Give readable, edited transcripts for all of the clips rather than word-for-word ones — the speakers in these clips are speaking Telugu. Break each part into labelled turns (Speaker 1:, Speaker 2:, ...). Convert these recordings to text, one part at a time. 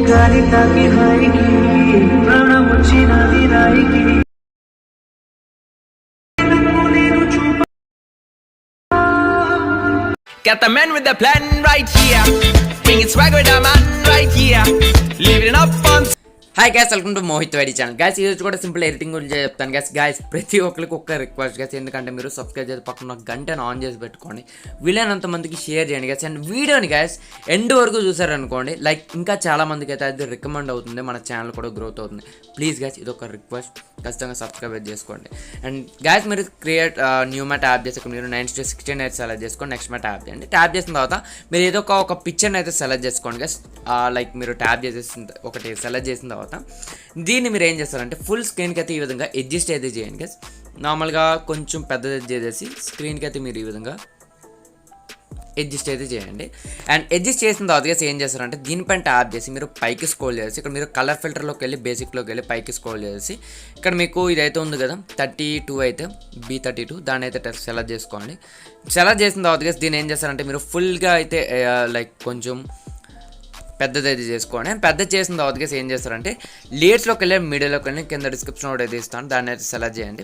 Speaker 1: Got the man with the plan right here. Bringing swag with the man right here. Living up on. Hi guys, welcome to Mohit channel. Guys ఈరోజు కూడా సింపుల్ ఎడిటింగ్ గురించి చెప్తాను. గైస్ ప్రతి ఒక్కరికి ఒక్క రిక్వెస్ట్ గైస్, ఎందుకంటే మీరు సబ్స్క్రైబ్ చేసి పక్కన గంటను ఆన్ చేసి పెట్టుకోండి, వీలైనంత మందికి షేర్ చేయండి గైస్. అండ్ వీడియోని గైస్ ఎండ్ వరకు చూసారనుకోండి, లైక్ ఇంకా చాలా మందికి అయితే అది రికమెండ్ అవుతుంది, మన ఛానల్ కూడా గ్రోత్ అవుతుంది. ప్లీజ్ గైస్, ఇది ఒక రిక్వెస్ట్, ఖచ్చితంగా సబ్స్క్రైబ్ చేసుకోండి. అండ్ గైస్ మీరు క్రియేట్ న్యూ మ్యాట్ యాప్ చేసి మీరు 9:16 అయితే సెలెక్ట్ చేసుకోండి. నెక్స్ట్ మ్యాట్ యాప్ చేయండి. ట్యాప్ చేసిన తర్వాత మీరు ఏదో ఒక పిక్చర్ని అయితే సెలెక్ట్ చేసుకోండి గైస్. లైక్ మీరు ట్యాప్ చేసేసిన ఒకటి సెలెక్ట్ చేసిన తర్వాత దీన్ని మీరు ఏం చేస్తారంటే ఫుల్ స్క్రీన్కి అయితే ఈ విధంగా అడ్జస్ట్ అయితే చేయండి గైస్. నార్మల్గా కొంచెం పెద్దది చేసేసి స్క్రీన్కి అయితే మీరు ఈ విధంగా అడ్జస్ట్ అయితే చేయండి. అండ్ అడ్జస్ట్ చేసిన తర్వాత ఏం చేస్తారంటే దీనిపైన ట్యాప్ చేసి మీరు పైకి స్క్రోల్ చేసి ఇక్కడ మీరు కలర్ ఫిల్టర్లోకి వెళ్ళి బేసిక్లోకి వెళ్ళి పైకి స్క్రోల్ చేసి ఇక్కడ మీకు ఇదైతే ఉంది కదా 32 అయితే B32 దాన్ని అయితే సెలెక్ట్ చేసుకోండి. సెలెక్ట్ చేసిన తర్వాత దీన్ని ఏం చేస్తారంటే మీరు ఫుల్గా అయితే లైక్ కొంచెం పెద్దది అయితే చేసుకోండి. పెద్ద చేసిన తర్వాత ఏం చేస్తారంటే లేయర్స్లోకి వెళ్ళి మీడియాలోకి వెళ్ళి కింద డిస్క్రిప్షన్ ఒకటి అయితే ఇస్తాను, దాన్ని అయితే సెలెక్ట్ చేయండి.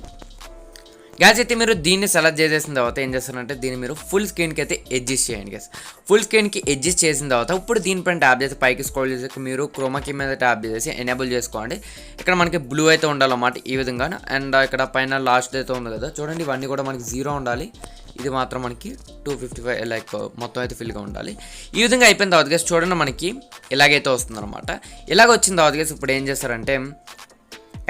Speaker 1: గ్యాస్ అయితే మీరు దీన్ని సెలెక్ట్ చేసేసిన తర్వాత ఏం చేస్తారంటే దీన్ని మీరు ఫుల్ స్క్రీన్కి అయితే అడ్జస్ట్ చేయండి గ్యాస్. ఫుల్ స్క్రీన్కి అడ్జస్ట్ చేసిన తర్వాత ఇప్పుడు దీనిపైన ట్యాప్ చేసి పైకి స్క్రోల్ చేసి మీరు క్రోమాకి మీద ట్యాప్ చేసి ఎనేబుల్ చేసుకోండి. ఇక్కడ మనకి బ్లూ అయితే ఉండాలన్నమాట ఈ విధంగా. అండ్ ఇక్కడ పైన లాస్ట్ అయితే ఉంది కదా చూడండి, ఇవన్నీ కూడా మనకి 0 ఉండాలి. ఇది మాత్రం మనకి 255 లైక్ మొత్తం అయితే ఫిల్గా ఉండాలి. ఈ విధంగా అయిపోయిన తర్వాత గేస్ చూడండి మనకి ఇలాగైతే వస్తుందన్నమాట. ఇలాగ వచ్చిన తర్వాత గేస్ ఇప్పుడు ఏం చేస్తారంటే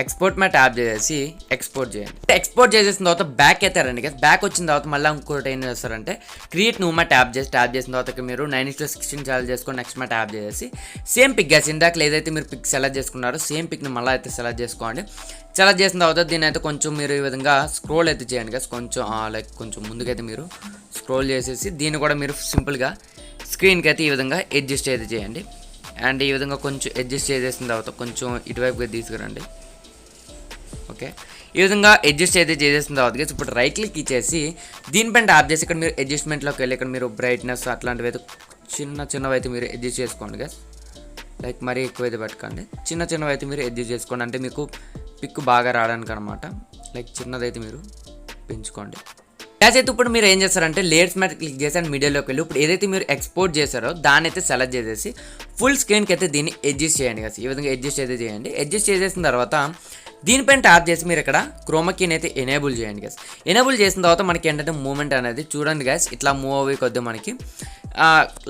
Speaker 1: ఎక్స్పోర్ట్ మ్యాట్ ట్యాప్ చేసి ఎక్స్పోర్ట్ చేయండి. ఎక్స్పోర్ట్ చేసేసిన తర్వాత బ్యాక్ అయితే రండి గేస్. బ్యాక్ వచ్చిన తర్వాత మళ్ళీ ఇంకోటి ఏం చేస్తారంటే క్రియేట్ న్యూ మ్యాట్ ట్యాప్ చేసిన తర్వాత మీరు 9:16 చార్జ్ చేసుకొని నెక్స్ట్ మ్యాట్ ట్యాప్ చేసి సేమ్ పిక్ గేస్ ఇందాక ఏదైతే మీరు పిక్ సెలెక్ట్ చేసుకున్నారో సేమ్ పిక్ని మళ్ళీ అయితే సెలెక్ట్ చేసుకోండి. సెలెక్ట్ చేసిన తర్వాత దీని అయితే కొంచెం మీరు ఈ విధంగా స్క్రోల్ అయితే చేయండి గేస్. కొంచెం లైక్ కొంచెం ముందుకైతే మీరు స్క్రోల్ చేసేసి దీన్ని కూడా మీరు సింపుల్గా స్క్రీన్కి అయితే ఈ విధంగా అడ్జస్ట్ అయితే చేయండి. అండ్ ఈ విధంగా కొంచెం అడ్జస్ట్ చేసేసిన తర్వాత కొంచెం ఇటువైపుగా తీసుకురండి. ఓకే, ఈ విధంగా అడ్జస్ట్ అయితే చేసేసిన తర్వాత ఇప్పుడు రైట్ క్లిక్ ఇచ్చేసి దీనిపైన ట్యాప్ చేసి ఇక్కడ మీరు అడ్జస్ట్మెంట్లోకి వెళ్ళి ఇక్కడ మీరు బ్రైట్నెస్ అట్లాంటివి అయితే చిన్నవి అయితే మీరు అడ్జస్ట్ చేసుకోండి గైస్. లైక్ మరీ ఎక్కువ అయితే పెట్టకండి, చిన్నవి అయితే మీరు అడ్జస్ట్ చేసుకోండి, అంటే మీకు పిక్ బాగా రావడానికి అనమాట. లైక్ చిన్నదైతే మీరు పెంచుకోండి. గ్యాస్ అయితే ఇప్పుడు మీరు ఏం చేస్తారంటే లేయర్స్ మీద క్లిక్ చేసి అండ్ మీడియాలోకి వెళ్ళి ఇప్పుడు ఏదైతే మీరు ఎక్స్పోర్ట్ చేశారో దాన్ని అయితే సెలెక్ట్ చేసేసి ఫుల్ స్క్రీన్కి అయితే దీన్ని అడ్జస్ట్ చేయండి గైస్. ఈ విధంగా అడ్జస్ట్ అయితే చేయండి. అడ్జస్ట్ చేసేసిన తర్వాత దీనిపైన ట్యాప్ చేసి మీరు ఇక్కడ క్రోమాకీని అయితే ఎనేబుల్ చేయండి గైస్. ఎనేబుల్ చేసిన తర్వాత మనకి ఏంటంటే మూమెంట్ అనేది చూడండి గైస్, ఇట్లా మూవ్ అవ్వే కొద్దిగా మనకి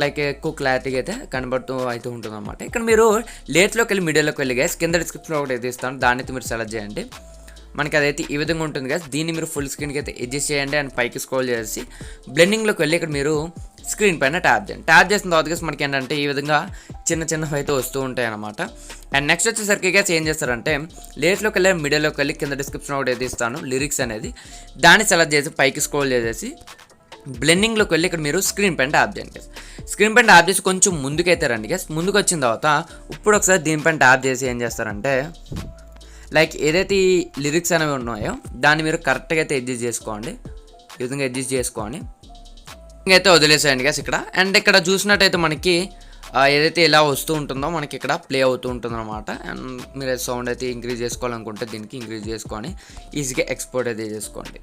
Speaker 1: లైక్ ఎక్కువ క్లారిటీగా అయితే కనబడుతూ అయితే ఉంటుంది అనమాట. ఇక్కడ మీరు లేయర్స్లోకి వెళ్ళి మీడియాలోకి వెళ్ళి గైస్ కింద డిస్క్రిప్షన్లో ఒకటి అయితే ఇస్తాను, దాన్ని అయితే మీరు సెలెక్ట్ చేయండి. మనకి అదైతే ఈ విధంగా ఉంటుంది గైస్. దీన్ని మీరు ఫుల్ స్క్రీన్కి అయితే అడ్జస్ట్ చేయండి అండ్ పైకి స్క్రోల్ చేసి బ్లెండింగ్లోకి వెళ్ళి ఇక్కడ మీరు స్క్రీన్ పైన ట్యాప్ చేయండి. ట్యాప్ చేసిన తర్వాత గైస్ మనకి ఏంటంటే ఈ విధంగా చిన్నవి అయితే వస్తూ ఉంటాయి అనమాట. అండ్ నెక్స్ట్ వచ్చేసరికి గైస్ ఏం చేస్తారంటే లేయర్స్లోకి వెళ్ళి మీడియాలోకి వెళ్ళి కింద డిస్క్రిప్షన్ ఒకటి అయితే ఇస్తాను లిరిక్స్ అనేది, దాన్ని సెలెక్ట్ చేసి పైకి స్క్రోల్ చేసేసి బ్లెండింగ్లోకి వెళ్ళి ఇక్కడ మీరు స్క్రీన్ పైన ట్యాప్ చేయండి గైస్. స్క్రీన్ పైన ట్యాప్ చేసి కొంచెం ముందుకైతే రండి గైస్. ముందుకు వచ్చిన తర్వాత ఇప్పుడు ఒకసారి దీనిపైన ట్యాప్ చేసి ఏం చేస్తారంటే లైక్ ఏదైతే ఈ లిరిక్స్ అనేవి ఉన్నాయో దాన్ని మీరు కరెక్ట్గా అయితే అడ్జస్ట్ చేసుకోండి. ఈ విధంగా అడ్జస్ట్ చేసుకొని ఇంకైతే వదిలేసేయండి గైస్ ఇక్కడ. అండ్ ఇక్కడ చూసినట్టయితే మనకి ఏదైతే ఇలా వస్తూ ఉంటుందో మనకి ఇక్కడ ప్లే అవుతూ ఉంటుంది అనమాట. అండ్ మీరు సౌండ్ అయితే ఇంక్రీజ్ చేసుకోవాలనుకుంటే దీనికి ఇంక్రీజ్ చేసుకొని ఈజీగా ఎక్స్పోర్ట్ అయితే చేసుకోండి.